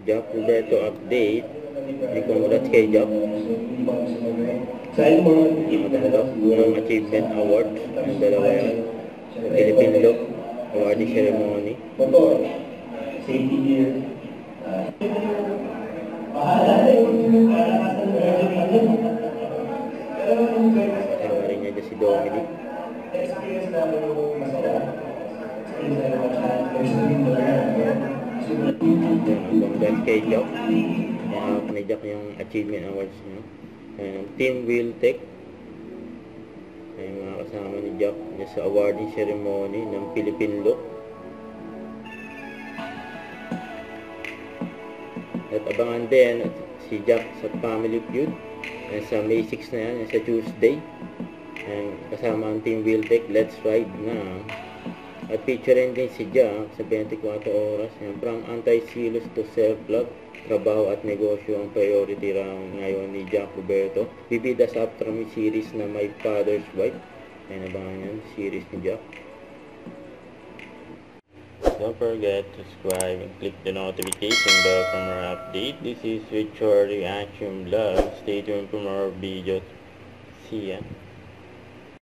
Jack Roberto update. Congrats kay Jack. Nakatanggap ng Achievement Award. Ang dalawa yan. Philippine Look Awarding Ceremony. Safety gear. Kasama rin niya dyan si Dominic. Congrats kay Jack. Ni Jack yung Achievement Awards niya. Team Wiltec. Ay mga kasama ni Jack sa awarding ceremony ng Philippine Look. At abangan din si Jack sa Family Feud sa May 6 na yan, sa Tuesday. Kasama ang Team Wiltec, Let's Ride na. At featuring din si Jack sa 24 oras. From anti-silos to self-love, trabaho at negosyo ang priority round ngayon ni Jack Roberto. Bibida sa upcoming series na My Father's Wife. Ayan, abangan yan, series ni Jack. Don't forget to subscribe and click the notification bell for more update. This is Richard Reaction Vlog. Stay tuned for more videos. See ya.